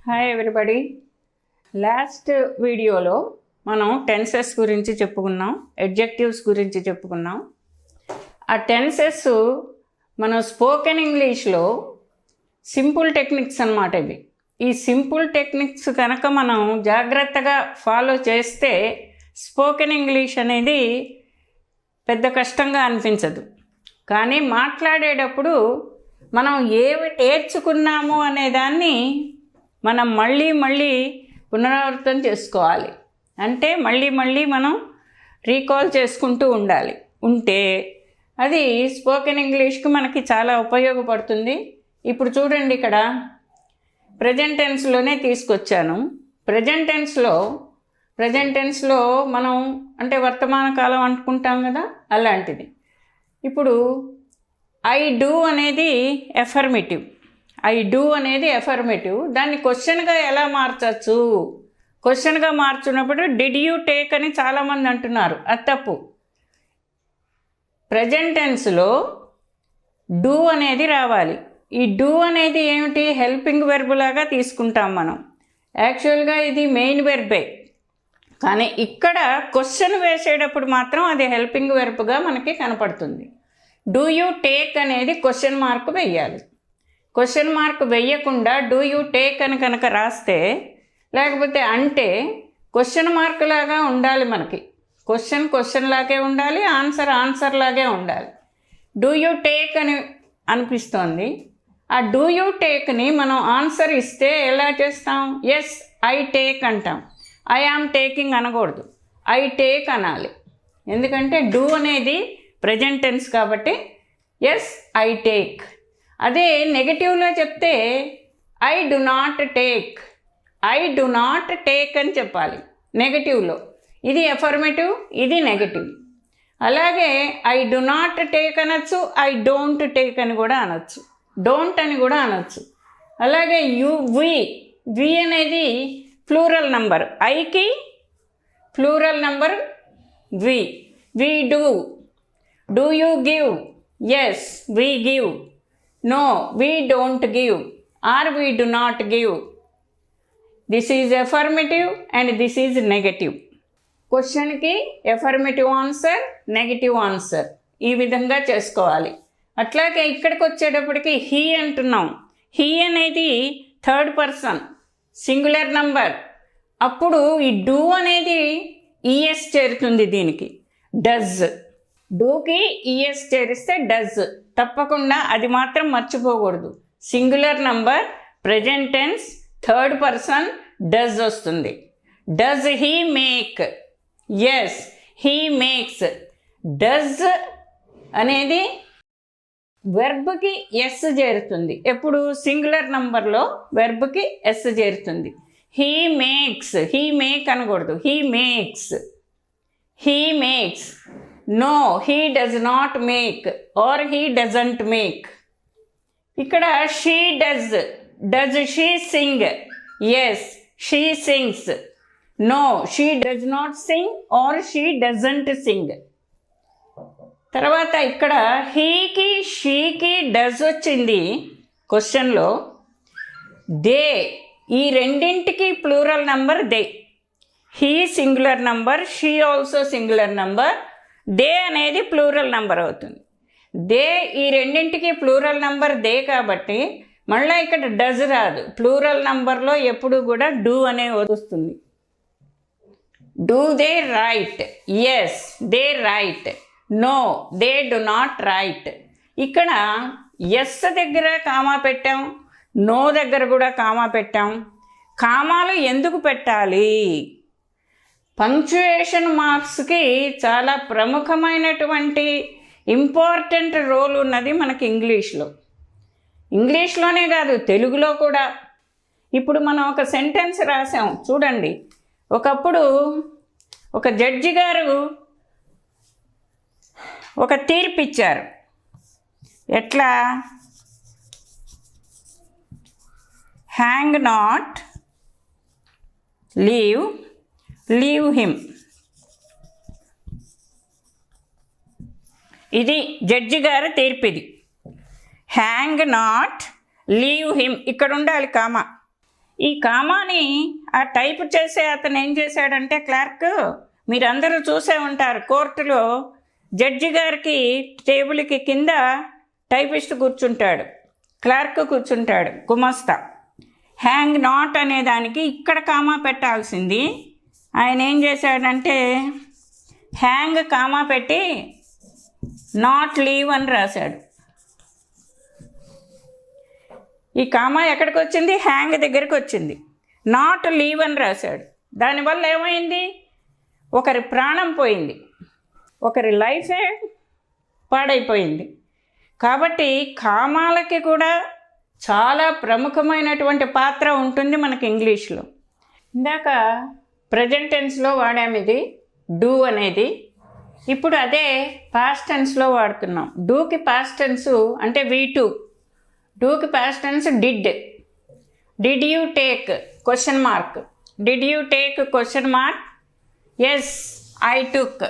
Hi everybody. Last వీడియోలో మనం tenses గురించి చెప్పుకున్నాం, అడ్జెక్టివ్స్ గురించి చెప్పుకున్నాం. ఆ టెన్సెస్ మనం స్పోకెన్ ఇంగ్లీష్లో సింపుల్ టెక్నిక్స్ అన్నమాట. ఇవి ఈ సింపుల్ టెక్నిక్స్ కనుక మనం జాగ్రత్తగా ఫాలో చేస్తే స్పోకెన్ ఇంగ్లీష్ అనేది పెద్ద కష్టంగా అనిపించదు. కానీ మాట్లాడేటప్పుడు మనం ఏవి నేర్చుకున్నాము అనేదాన్ని మనం మళ్ళీ పునరావృతం చేసుకోవాలి. అంటే మళ్ళీ మనం రీకాల్ చేసుకుంటూ ఉంటే అది స్పోకెన్ ఇంగ్లీష్కి మనకి చాలా ఉపయోగపడుతుంది. ఇప్పుడు చూడండి, ఇక్కడ ప్రెజెంట్ టెన్స్లోనే తీసుకొచ్చాను. ప్రెజెంట్ టెన్స్లో మనం అంటే వర్తమాన కాలం అనుకుంటాం కదా, అలాంటిది. ఇప్పుడు ఐ డూ అనేది ఎఫర్మేటివ్. దాన్ని క్వశ్చన్గా ఎలా మార్చచ్చు? క్వశ్చన్గా మార్చున్నప్పుడు డిడ్ యూ టేక్ అని చాలామంది అంటున్నారు, అది తప్పు. ప్రెజెంట్ టెన్స్లో డూ అనేది రావాలి. ఈ డూ అనేది ఏమిటి? హెల్పింగ్ వెర్బ్ లాగా తీసుకుంటాం మనం. యాక్చువల్గా ఇది మెయిన్ వెర్బే, కానీ ఇక్కడ క్వశ్చన్ వేసేటప్పుడు మాత్రం అది హెల్పింగ్ వెర్బ్గా మనకి కనపడుతుంది. డూ యూ టేక్ అనేది క్వశ్చన్ మార్క్ వెయ్యాలి. క్వశ్చన్ మార్క్ వెయ్యకుండా డూ యూ టేక్ అని కనుక రాస్తే, లేకపోతే అంటే క్వశ్చన్ మార్క్ లాగా ఉండాలి. మనకి క్వశ్చన్ లాగే ఉండాలి, ఆన్సర్ లాగే ఉండాలి. డూ యూ టేక్ అని అనిపిస్తోంది. ఆ డూ యూ టేక్ని మనం ఆన్సర్ ఇస్తే ఎలా చేస్తాం? ఎస్ ఐ టేక్ అంటాం. ఐ యామ్ టేకింగ్ అనకూడదు, ఐ టేక్ అనాలి. ఎందుకంటే డూ అనేది ప్రెజెంట్ టెన్స్ కాబట్టి ఎస్ ఐ టేక్. అదే నెగటివ్లో చెప్తే ఐ డు నాట్ టేక్ అని చెప్పాలి నెగటివ్లో. ఇది ఎఫర్మేటివ్, ఇది నెగటివ్. అలాగే ఐ డు నాట్ టేక్ అనొచ్చు, ఐ డోంట్ టేక్ అని కూడా అనొచ్చు, డోంట్ అని కూడా అనొచ్చు. అలాగే వి అనేది ప్లూరల్ నంబర్. ఐకి plural number we do you give? Yes we give. No, we don't give or we do not give. This is affirmative and this is negative. క్వశ్చన్కి ఎఫర్మేటివ్ ఆన్సర్, నెగిటివ్ ఆన్సర్ ఈ విధంగా చేసుకోవాలి. అట్లాగే ఇక్కడికి వచ్చేటప్పటికి he అంటున్నాం. He అనేది third person singular number. అప్పుడు ఈ డూ అనేది ఈఎస్ చేరుతుంది దీనికి. డజ్, డూకి ఈఎస్ చేరిస్తే డజ్. తప్పకుండా అది మాత్రం మర్చిపోకూడదు. Singular number, present tense, third person, does వస్తుంది. Does he make? S he makes. Does అనేది వెర్బ్కి ఎస్ చేరుతుంది. ఎప్పుడు? సింగులర్ నంబర్లో వెర్బ్కి ఎస్ చేరుతుంది. హీ మేక్ అనకూడదు, he makes. No, he does not make or he doesn't make. ఇక్కడ she does she sing? Yes, she sings. No, she does not sing or she doesn't sing. తర్వాత ఇక్కడ హీకి షీకి does వచ్చింది క్వశ్చన్లో. They, ఈ రెండింటికి plural number they. He singular number, she also singular number. They అనేది plural number అవుతుంది. They, ఈ రెండింటికి ప్లూరల్ నంబర్ దే కాబట్టి మళ్ళీ ఇక్కడ డజ్ రాదు. ప్లూరల్ నంబర్లో ఎప్పుడు కూడా డూ అనే వస్తుంది. Do they write? Yes they write. No they do not write. ఇక్కడ ఎస్ దగ్గర కామా పెట్టాం, నో దగ్గర కూడా కామా పెట్టాం. కామాలు ఎందుకు పెట్టాలి? పంక్చుయేషన్ మార్క్స్కి చాలా ప్రముఖమైనటువంటి ఇంపార్టెంట్ రోల్ ఉన్నది మనకి ఇంగ్లీష్లోనే కాదు, తెలుగులో కూడా. ఇప్పుడు మనం ఒక సెంటెన్స్ రాసాం చూడండి. ఒకప్పుడు ఒక జడ్జి గారు ఒక తీర్పు ఇచ్చారు. ఎట్లా? Hang not, leave him. ఇది జడ్జి గారు తీర్పు. ఇది హ్యాంగ్ నాట్, లీవ్ హిమ్. ఇక్కడ ఉండాలి కామా. ఈ కామాని ఆ టైప్ చేసే అతను ఏం చేశాడంటే క్లర్క్, మీరందరూ చూసే ఉంటారు కోర్టులో జడ్జి గారికి టేబుల్కి కింద టైపిస్ట్ కూర్చుంటాడు, క్లర్క్ కూర్చుంటాడు, గుమస్తా. హ్యాంగ్ నాట్ అనే దానికి ఇక్కడ కామా పెట్టాల్సింది ఆయన ఏం చేశాడంటే హ్యాంగ్ కామా పెట్టి నాట్ లీవ్ అని రాశాడు. ఈ కామా ఎక్కడికి వచ్చింది? హ్యాంగ్ దగ్గరికి వచ్చింది. నాట్ లీవ్ అని రాశాడు. దానివల్ల ఏమైంది? ఒకరి ప్రాణం పోయింది, ఒకరి లైఫే పాడైపోయింది. కాబట్టి కామాలకి కూడా చాలా ప్రముఖమైనటువంటి పాత్ర ఉంటుంది మనకి ఇంగ్లీష్లో. ఇందాక ప్రజెంట్ టెన్స్లో వాడాము ఇది డూ అనేది. ఇప్పుడు అదే పాస్ట్ టెన్స్లో వాడుతున్నాం. డూకి పాస్ట్ టెన్స్ అంటే V2, డూకి past tense did. Did you take question mark, did you take question mark, yes I took.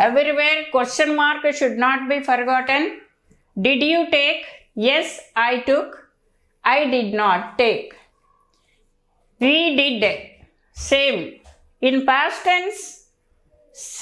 Everywhere question mark should not be forgotten. Did you take? Yes, I took. I did not take. We did. Same. In past tense,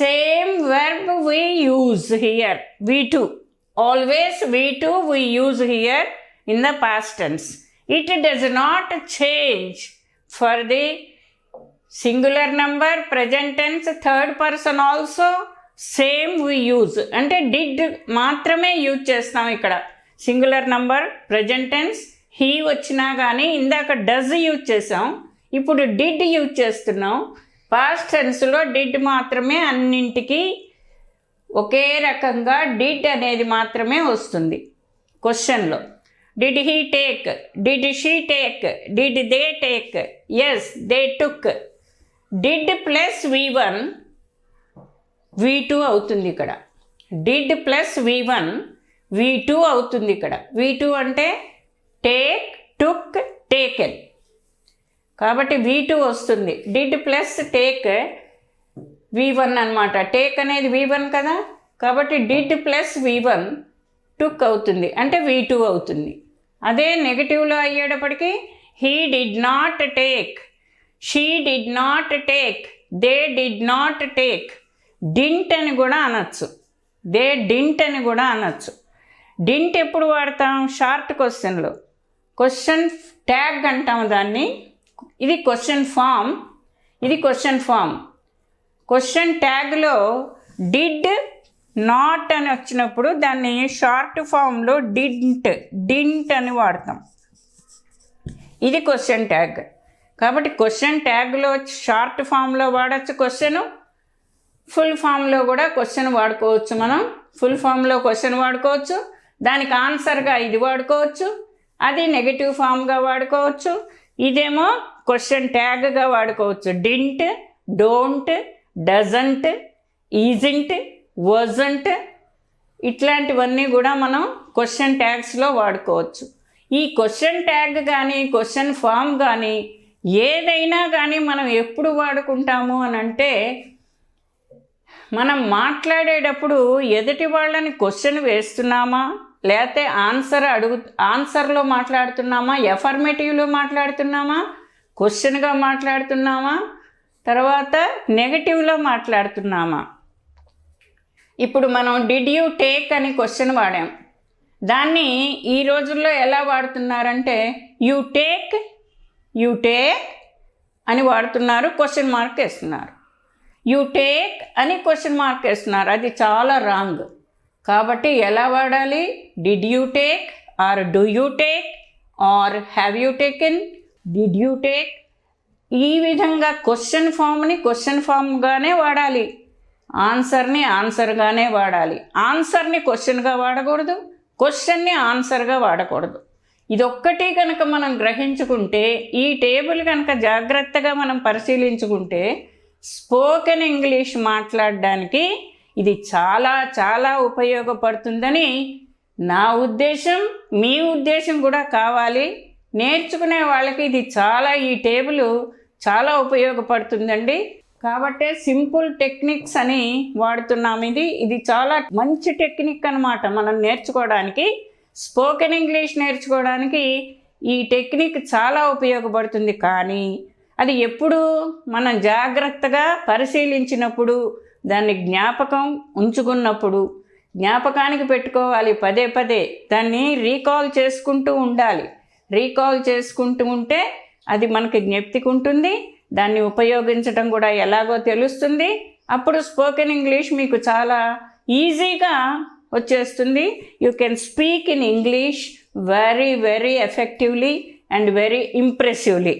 same verb we use here. V2. Always V2 we use here in the past tense. It does not change for the singular number, present tense, third person also. Same we use అంటే did మాత్రమే use చేస్తాం ఇక్కడ. Singular number, present tense, he వచ్చినా కానీ ఇందాక does use చేసాం, ఇప్పుడు did use చేస్తున్నాం. పాస్ట్ టెన్స్లో డిడ్ మాత్రమే అన్నింటికి ఒకే రకంగా డిడ్ అనేది మాత్రమే వస్తుంది. క్వశ్చన్లో did he take, did she take, did they take, yes they took. Did plus V1 V2 అవుతుంది ఇక్కడ. డిడ్ ప్లస్ V1 V2 అవుతుంది ఇక్కడ. V2 అంటే టేక్, టుక్, టేకెన్. కాబట్టి V2 వస్తుంది. డిడ్ ప్లస్ టేక్ V1 అనమాట. టేక్ అనేది V1 కదా, కాబట్టి డిడ్ ప్లస్ V1 టుక్ అవుతుంది అంటే V2 అవుతుంది. అదే నెగటివ్లో అయ్యేటప్పటికి he did not take, she did not take, they did not take. Didn't అని కూడా అనొచ్చు, దే డింట్ అని కూడా అనొచ్చు. డింట్ ఎప్పుడు వాడతాం? షార్ట్ క్వశ్చన్లో. క్వశ్చన్ ట్యాగ్ అంటాం దాన్ని. ఇది క్వశ్చన్ ఫామ్, ఇది క్వశ్చన్ ఫామ్. క్వశ్చన్ ట్యాగ్లో డిడ్ నాట్ అని వచ్చినప్పుడు దాన్ని షార్ట్ ఫామ్లో డింట్ అని వాడతాం. ఇది క్వశ్చన్ ట్యాగ్. కాబట్టి క్వశ్చన్ ట్యాగ్లో షార్ట్ ఫామ్లో వాడచ్చు క్వశ్చను, ఫుల్ ఫామ్లో కూడా క్వశ్చన్ వాడుకోవచ్చు. మనం ఫుల్ ఫామ్లో క్వశ్చన్ వాడుకోవచ్చు, దానికి ఆన్సర్గా ఇది వాడుకోవచ్చు, అది నెగటివ్ ఫామ్గా వాడుకోవచ్చు, ఇదేమో క్వశ్చన్ ట్యాగ్గా వాడుకోవచ్చు. Didn't, don't, doesn't, isn't, wasn't, ఇట్లాంటివన్నీ కూడా మనం క్వశ్చన్ ట్యాగ్స్లో వాడుకోవచ్చు. ఈ క్వశ్చన్ ట్యాగ్ కానీ క్వశ్చన్ ఫామ్ కానీ ఏదైనా కానీ మనం ఎప్పుడు వాడుకుంటాము అని అంటే, మనం మాట్లాడేటప్పుడు ఎదుటి వాళ్ళని క్వశ్చన్ వేస్తున్నామా, లేకపోతే ఆన్సర్లో మాట్లాడుతున్నామా, ఎఫర్మేటివ్లో మాట్లాడుతున్నామా, క్వశ్చన్గా మాట్లాడుతున్నామా, తర్వాత నెగటివ్లో మాట్లాడుతున్నామా. ఇప్పుడు మనం డిడ్ యూ టేక్ అని క్వశ్చన్ వాడాం. దాన్ని ఈ రోజుల్లో ఎలా వాడుతున్నారంటే యూ టేక్ అని వాడుతున్నారు, క్వశ్చన్ మార్క్ వేస్తున్నారు. యూ టేక్ అని క్వశ్చన్ మార్క్ వేస్తున్నారు, అది చాలా రాంగ్. కాబట్టి ఎలా వాడాలి? Did you take or do you take or have you taken, did you take. ఈ విధంగా క్వశ్చన్ ఫామ్ని క్వశ్చన్ ఫామ్గానే వాడాలి, ఆన్సర్ని ఆన్సర్గానే వాడాలి. ఆన్సర్ని క్వశ్చన్గా వాడకూడదు, క్వశ్చన్ని ఆన్సర్గా వాడకూడదు. ఇదొక్కటి కనుక మనం గ్రహించుకుంటే, ఈ టేబుల్ కనుక జాగ్రత్తగా మనం పరిశీలించుకుంటే స్పోకెన్ ఇంగ్లీష్ మాట్లాడడానికి ఇది చాలా చాలా ఉపయోగపడుతుందని నా ఉద్దేశం, మీ ఉద్దేశం కూడా కావాలి. నేర్చుకునే వాళ్ళకి ఇది చాలా, ఈ టేబుల్ చాలా ఉపయోగపడుతుందండి. కాబట్టే సింపుల్ టెక్నిక్స్ అని వాడుతున్నాం. ఇది చాలా మంచి టెక్నిక్ అన్నమాట మనం నేర్చుకోవడానికి. స్పోకెన్ ఇంగ్లీష్ నేర్చుకోవడానికి ఈ టెక్నిక్ చాలా ఉపయోగపడుతుంది. కానీ అది ఎప్పుడు మనం జాగ్రత్తగా పరిశీలించినప్పుడు, దాన్ని జ్ఞాపకం ఉంచుకున్నప్పుడు, జ్ఞాపకానికి పెట్టుకోవాలి, పదే పదే దాన్ని రీకాల్ చేసుకుంటూ ఉండాలి. రీకాల్ చేసుకుంటూ ఉంటే అది మనకి జ్ఞప్తికి ఉంటుంది, దాన్ని ఉపయోగించడం కూడా ఎలాగో తెలుస్తుంది. అప్పుడు స్పోకెన్ ఇంగ్లీష్ మీకు చాలా ఈజీగా వచ్చేస్తుంది. You can speak in English very very effectively and very ఇంప్రెసివ్లీ.